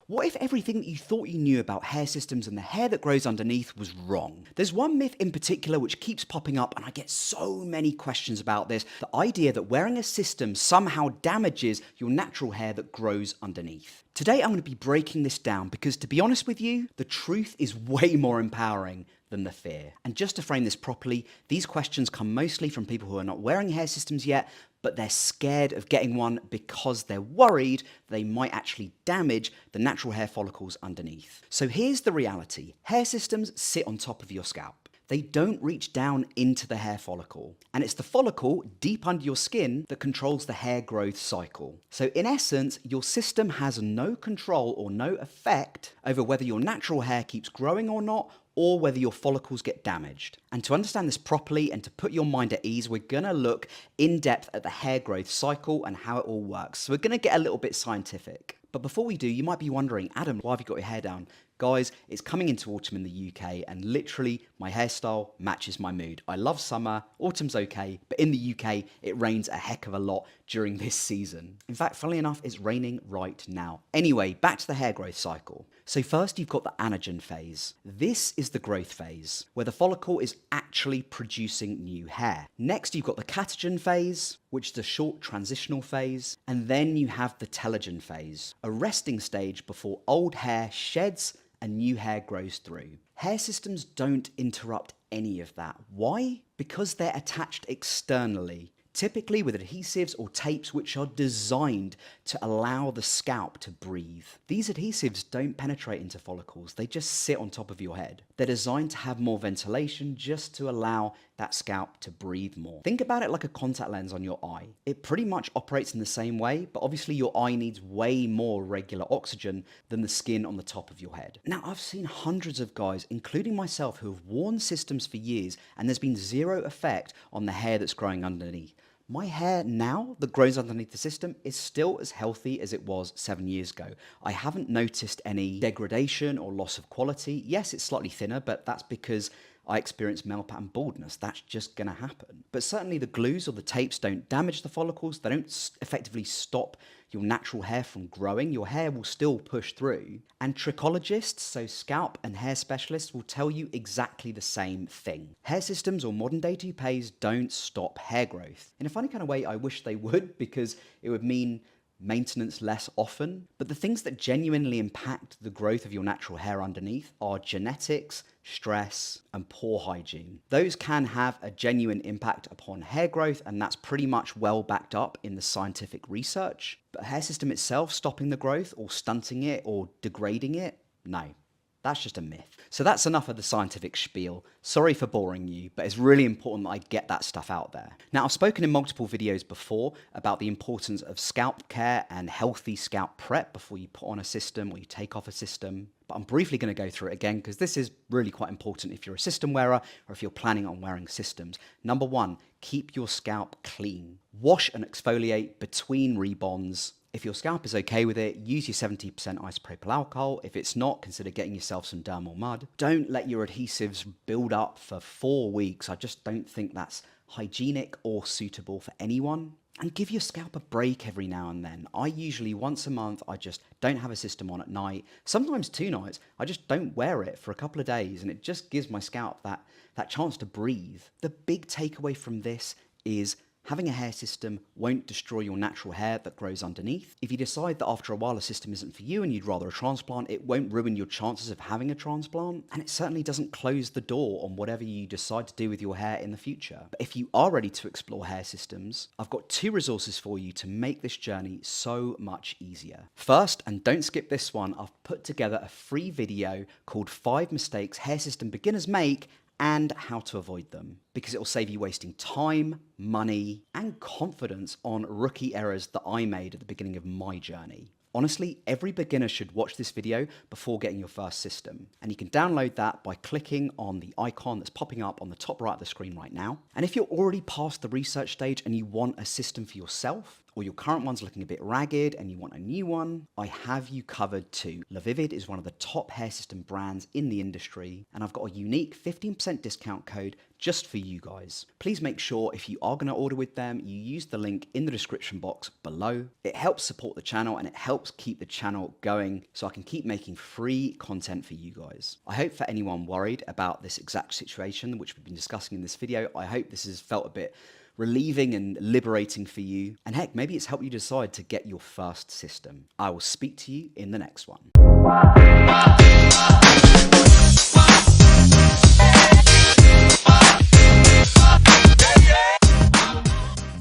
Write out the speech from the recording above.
What if everything that you thought you knew about hair systems and the hair that grows underneath was wrong? There's one myth in particular which keeps popping up, and I get so many questions about this. The idea that wearing a system somehow damages your natural hair that grows underneath. Today I'm going to be breaking this down because, to be honest with you, the truth is way more empowering than the fear. And just to frame this properly, these questions come mostly from people who are not wearing hair systems yet, but they're scared of getting one because they're worried they might actually damage the natural hair follicles underneath. So here's the reality. Hair systems sit on top of your scalp. They don't reach down into the hair follicle. And it's the follicle deep under your skin that controls the hair growth cycle. So in essence, your system has no control or no effect over whether your natural hair keeps growing or not, or whether your follicles get damaged. And to understand this properly and to put your mind at ease, we're gonna look in depth at the hair growth cycle and how it all works. So we're gonna get a little bit scientific. But before we do, you might be wondering, Adam, why have you got your hair down? Guys, it's coming into autumn in the UK, and literally my hairstyle matches my mood. I love summer, autumn's okay, but in the UK, it rains a heck of a lot during this season. In fact, funnily enough, it's raining right now. Anyway, back to the hair growth cycle. So first you've got the anagen phase. This is the growth phase, where the follicle is actually producing new hair. Next you've got the catagen phase, which is a short transitional phase, and then you have the telogen phase, a resting stage before old hair sheds and new hair grows through. Hair systems don't interrupt any of that. Why? Because they're attached externally, typically with adhesives or tapes which are designed to allow the scalp to breathe. These adhesives don't penetrate into follicles, they just sit on top of your head. They're designed to have more ventilation just to allow that scalp to breathe more. Think about it like a contact lens on your eye. It pretty much operates in the same way, but obviously your eye needs way more regular oxygen than the skin on the top of your head. Now, I've seen hundreds of guys, including myself, who have worn systems for years and there's been zero effect on the hair that's growing underneath. My hair now that grows underneath the system is still as healthy as it was 7 years ago. I haven't noticed any degradation or loss of quality. Yes, it's slightly thinner, but that's because I experience male pattern baldness. That's just going to happen. But certainly the glues or the tapes don't damage the follicles. They don't effectively stop your natural hair from growing. Your hair will still push through. And trichologists, so scalp and hair specialists, will tell you exactly the same thing. Hair systems or modern day toupees don't stop hair growth. In a funny kind of way, I wish they would, because it would mean maintenance less often. But the things that genuinely impact the growth of your natural hair underneath are genetics, stress, and poor hygiene. Those can have a genuine impact upon hair growth, and that's pretty much well backed up in the scientific research. But hair system itself stopping the growth or stunting it or degrading it, no. That's just a myth. So that's enough of the scientific spiel. Sorry for boring you, but it's really important that I get that stuff out there. Now, I've spoken in multiple videos before about the importance of scalp care and healthy scalp prep before you put on a system or you take off a system. But I'm briefly going to go through it again because this is really quite important if you're a system wearer or if you're planning on wearing systems. Number one, keep your scalp clean. Wash and exfoliate between rebonds. If your scalp is okay with it, use your 70% isopropyl alcohol. If it's not, consider getting yourself some dermal mud. Don't let your adhesives build up for 4 weeks. I just don't think that's hygienic or suitable for anyone. And give your scalp a break every now and then. I usually, once a month, I just don't have a system on at night. Sometimes 2 nights, I just don't wear it for a couple of days, and it just gives my scalp that chance to breathe. The big takeaway from this is having a hair system won't destroy your natural hair that grows underneath. If you decide that after a while a system isn't for you and you'd rather a transplant, it won't ruin your chances of having a transplant. And it certainly doesn't close the door on whatever you decide to do with your hair in the future. But if you are ready to explore hair systems, I've got 2 resources for you to make this journey so much easier. First, and don't skip this one, I've put together a free video called 5 Mistakes Hair System Beginners Make and how to avoid them, because it will save you wasting time, money, and confidence on rookie errors that I made at the beginning of my journey. Honestly, every beginner should watch this video before getting your first system. And you can download that by clicking on the icon that's popping up on the top right of the screen right now. And if you're already past the research stage and you want a system for yourself, or your current one's looking a bit ragged and you want a new one, I have you covered too. LaVivid is one of the top hair system brands in the industry, and I've got a unique 15% discount code just for you guys. Please make sure if you are going to order with them, you use the link in the description box below. It helps support the channel and it helps keep the channel going so I can keep making free content for you guys. I hope for anyone worried about this exact situation which we've been discussing in this video, I hope this has felt a bit relieving and liberating for you. And heck, maybe it's helped you decide to get your first system. I will speak to you in the next one.